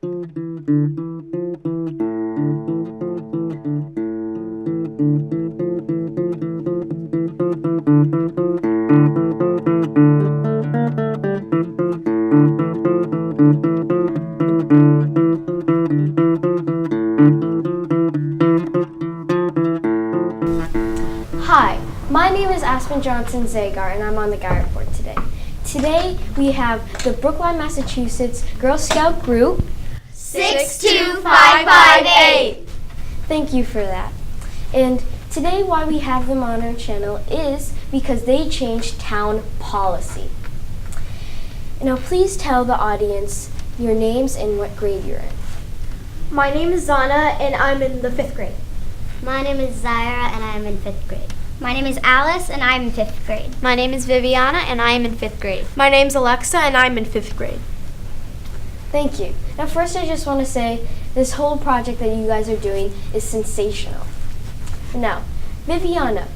Hi, my name is Aspen Johnson Zagar, and I'm on the Gaia board today. Today we have the Brookline, Massachusetts Girl Scout group 62558. Thank you for that. And today why we have them on our channel is because they changed town policy. Now please tell the audience your names and what grade you're in. My name is Zana, and I'm in the 5th grade. My name is Zaira, and I am in 5th grade. My name is Alice, and I am in 5th grade. My name is Viviana, and I am in 5th grade. My name's Alexa, and I'm in 5th grade. Thank you. Now first I just want to say this whole project that you guys are doing is sensational. Now, Viviana,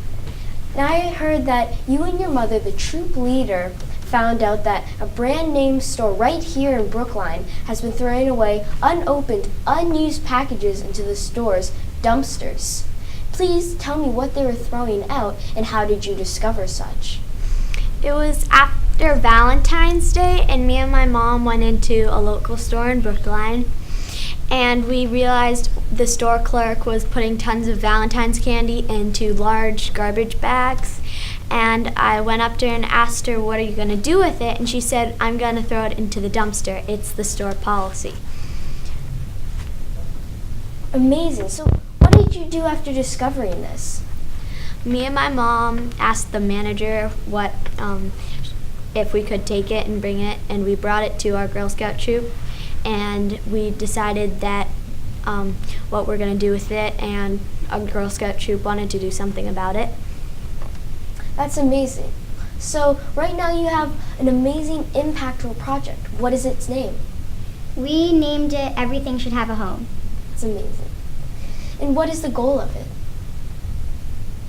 now I heard that you and your mother, the troop leader, found out that a brand name store right here in Brookline has been throwing away unopened, unused packages into the store's dumpsters. Please tell me what they were throwing out and how did you discover such? It was after Valentine's Day, and me and my mom went into a local store in Brookline, and we realized the store clerk was putting tons of Valentine's candy into large garbage bags. And I went up to her and asked her, what are you going to do with it? And she said, I'm going to throw it into the dumpster. It's the store policy. Amazing. So what did you do after discovering this? Me and my mom asked the manager what if we could take it and bring it, and we brought it to our Girl Scout troop, and we decided that what we're going to do with it, and our Girl Scout troop wanted to do something about it. That's amazing. So right now you have an amazing, impactful project. What is its name? We named it Everything Should Have a Home. It's amazing. And what is the goal of it?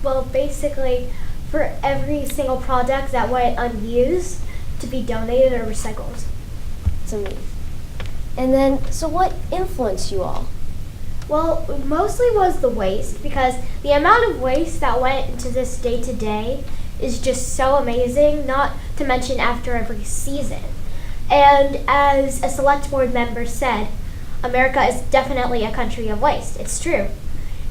Well, basically, for every single product that went unused to be donated or recycled. It's amazing. And then, so what influenced you all? Well, it mostly was the waste, because the amount of waste that went into this day to day is just so amazing, not to mention after every season. And as a select board member said, America is definitely a country of waste. It's true.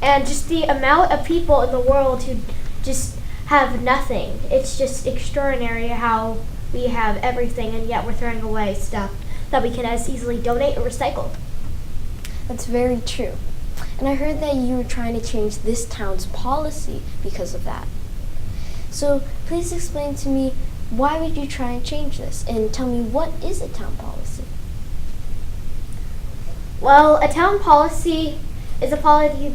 And just the amount of people in the world who just have nothing. It's just extraordinary how we have everything and yet we're throwing away stuff that we can as easily donate or recycle. That's very true. And I heard that you were trying to change this town's policy because of that. So please explain to me, why would you try and change this? And tell me, what is a town policy? Well, a town policy is a policy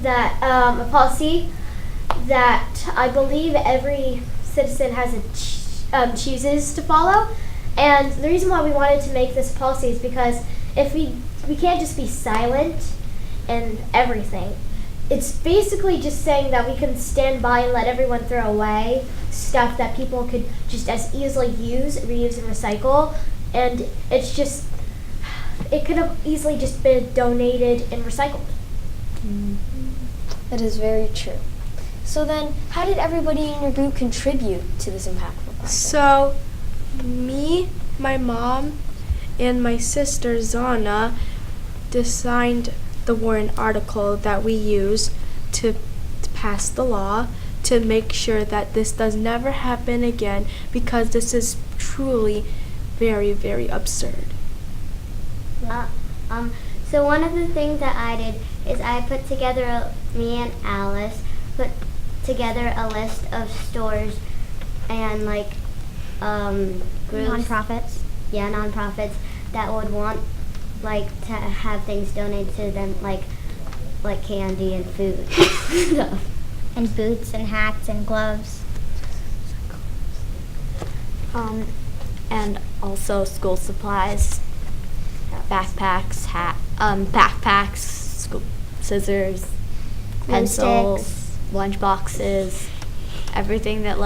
that I believe every citizen has chooses to follow. And the reason why we wanted to make this policy is because if we can't just be silent in everything. It's basically just saying that we can stand by and let everyone throw away stuff that people could just as easily use, reuse, and recycle. And it's just, it could have easily just been donated and recycled. That is very true. So then, how did everybody in your group contribute to this impactful project? So, me, my mom, and my sister Zana designed the warrant article that we use to pass the law to make sure that this does never happen again, because this is truly very, very absurd. So one of the things that I did is I put together, me and Alice put together a list of stores and groups. Nonprofits. Yeah, nonprofits that would want to have things donated to them, like candy and food stuff. And boots and hats and gloves. And also school supplies, backpacks, backpacks, school scissors, pencils, lunch boxes, everything that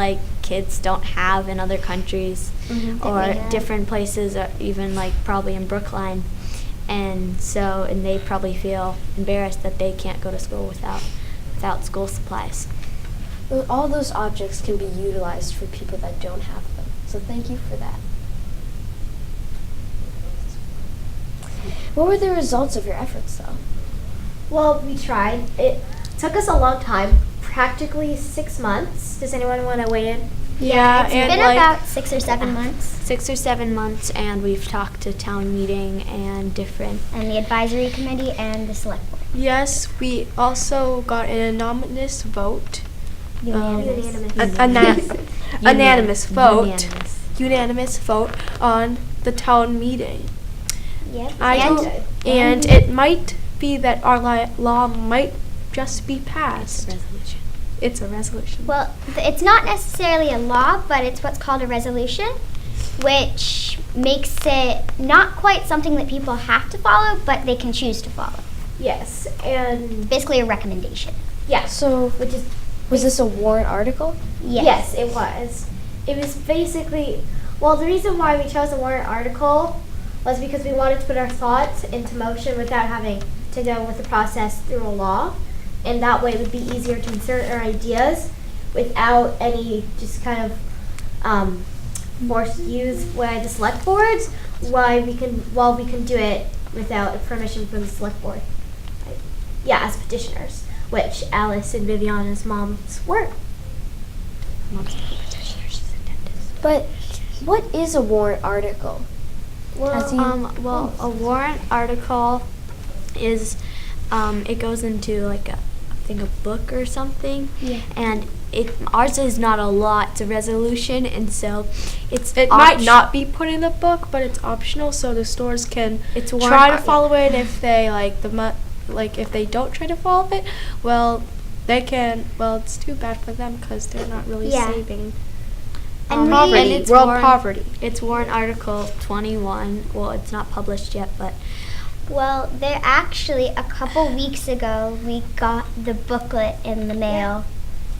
kids don't have in other countries or different places, or even probably in Brookline. and they probably feel embarrassed that they can't go to school without school supplies. All those objects can be utilized for people that don't have them. So thank you for that. What were the results of your efforts, though? Well, we tried. It took us a long time, practically 6 months. Does anyone want to weigh in? Yeah, It's and been like about 6 or 7 months. 6 or 7 months, and we've talked to town meeting and different. And the advisory committee and the select board. yes, we also got an anonymous vote. Unanimous. Unanimous vote. Unanimous. Unanimous vote on the town meeting. Yep. And it might be that our law might just be passed. Resolution. It's a resolution. Well, it's not necessarily a law, but it's what's called a resolution, which makes it not quite something that people have to follow, but they can choose to follow. Yes, and Basically a recommendation. yeah, So, which is was this a warrant article? yes, it was. It was basically, well, the reason why we chose a warrant article was because we wanted to put our thoughts into motion without having to go with the process through a law, and that way it would be easier to insert our ideas without any just kind of forced use by the select boards. While we can do it without permission from the select board. As petitioners, which Alice and Viviana's moms were. But what is a warrant article? As you- A warrant article is, it goes into like I think a book or something. Yeah. And ours is not a law; it's a resolution, and so It might not be put in the book, but it's optional, so the stores can It's try to follow it. If they if they don't try to follow it, well, they can. Well, it's too bad for them because they're not really Yeah. saving. And Poverty, it's world warrant- poverty. It's warrant article 21. Well, it's not published yet, but Well, there actually, a couple weeks ago, we got the booklet in the mail.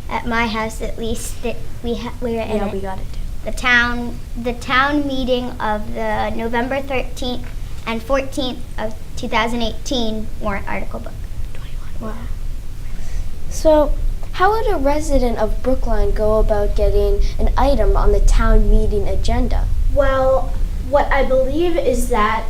At my house, at least, we were in yeah, it. we got it. The town meeting of the November 13th and 14th of 2018 warrant article book. Wow. So, how would a resident of Brookline go about getting an item on the town meeting agenda? Well, what I believe is that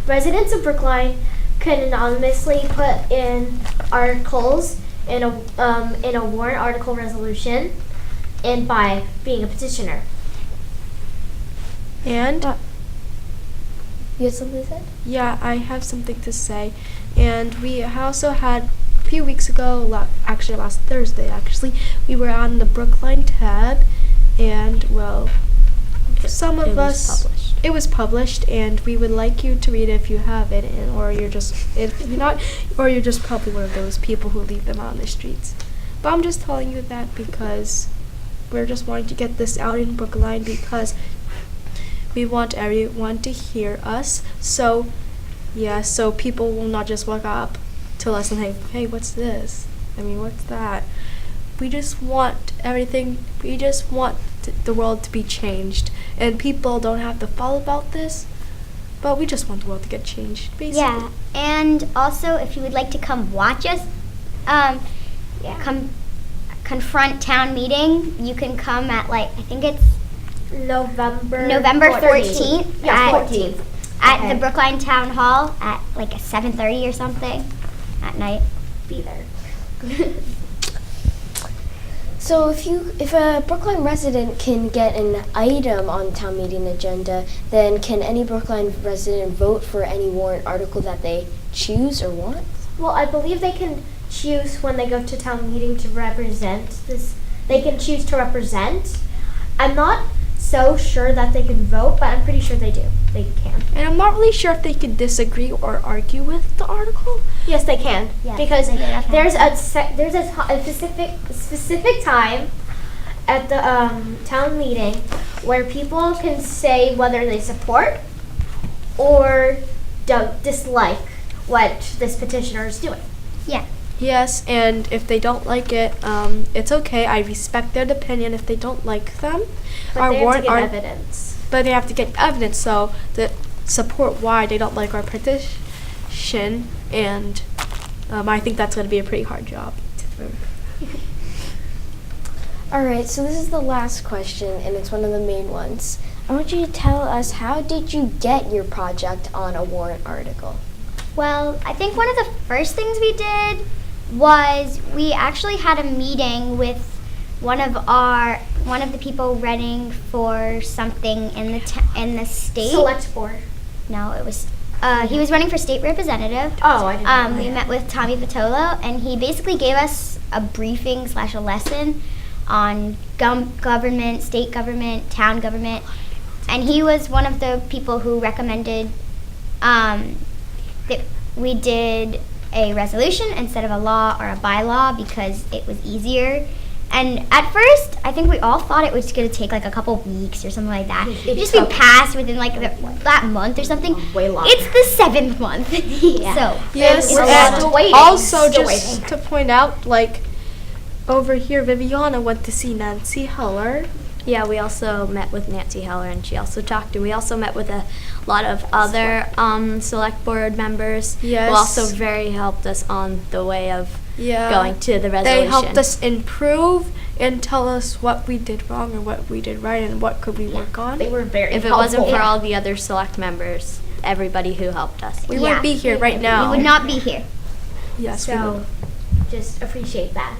residents of Brookline can anonymously put in articles in a warrant article resolution, and by being a petitioner. And You have something to say? yeah, I have something to say. And we also had a few weeks ago, last Thursday, we were on the Brookline tab, and well, some of It was us. published. It was published, and we would like you to read it if you have it, or you're just probably one of those people who leave them out on the streets. But I'm just telling you that because we're just wanting to get this out in Brookline because we want everyone to hear us. So, so people will not just walk up to us and say, "Hey, what's this? I mean, what's that?" We just want everything. We just want the world to be changed, and people don't have to follow about this, but we just want the world to get changed, basically. Yeah, and also if you would like to come watch us, come confront town meeting, you can come at I think it's November 14th Yeah, at 14th. at the Brookline Town Hall at 7:30 or something at night. Be there. So if a Brookline resident can get an item on town meeting agenda, then can any Brookline resident vote for any warrant article that they choose or want? Well, I believe they can choose when they go to town meeting to represent this. They can choose to represent. I'm not so sure that they can vote, but I'm pretty sure they do. They can. And I'm not really sure if they can disagree or argue with the article. Yes, they can. Yeah, Because they definitely there's a specific time at the town meeting where people can say whether they support or don't dislike what this petitioner is doing. Yeah. Yes, and if they don't like it, it's okay. I respect their opinion if they don't like them. But Our they have to warrant give art- evidence. But they have to get evidence, so support why they don't like our petition, and I think that's going to be a pretty hard job. All right, so this is the last question, and it's one of the main ones. I want you to tell us, how did you get your project on a warrant article? Well, I think one of the first things we did was we actually had a meeting with one of the people running for something in the state. Select board. No, it was he was running for state representative. Oh, I didn't know We that. met with Tommy Vitolo, and he basically gave us a briefing / a lesson on government, state government, town government, and he was one of the people who recommended that we did a resolution instead of a law or a bylaw because it was easier. And at first, I think we all thought it was going to take like a couple weeks or something like that. It'd just be passed within like that month or something. Way longer. It's the 7th month. Yeah. So Yes, We're and still waiting. also Still just waiting. to point out, like, over here, Viviana went to see Nancy Heller. Yeah, we also met with Nancy Heller, and she also talked, and we also met with a lot of other select board members Yes. who also very helped us on the way of going to the resolution. They helped us improve and tell us what we did wrong or what we did right and what could we work on. They were very If it helpful. wasn't for all the other select members, everybody who helped us. We Yeah. wouldn't be here right now. we would not be here. Yes, we So, would. just appreciate that.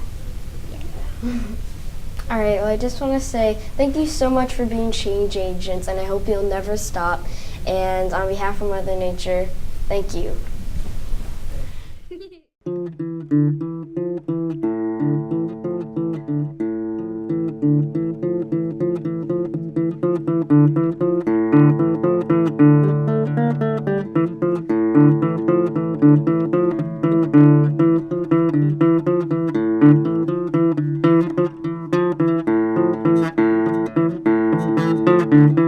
All right, well, I just want to say thank you so much for being change agents, and I hope you'll never stop. And on behalf of Mother Nature, thank you. Thank you.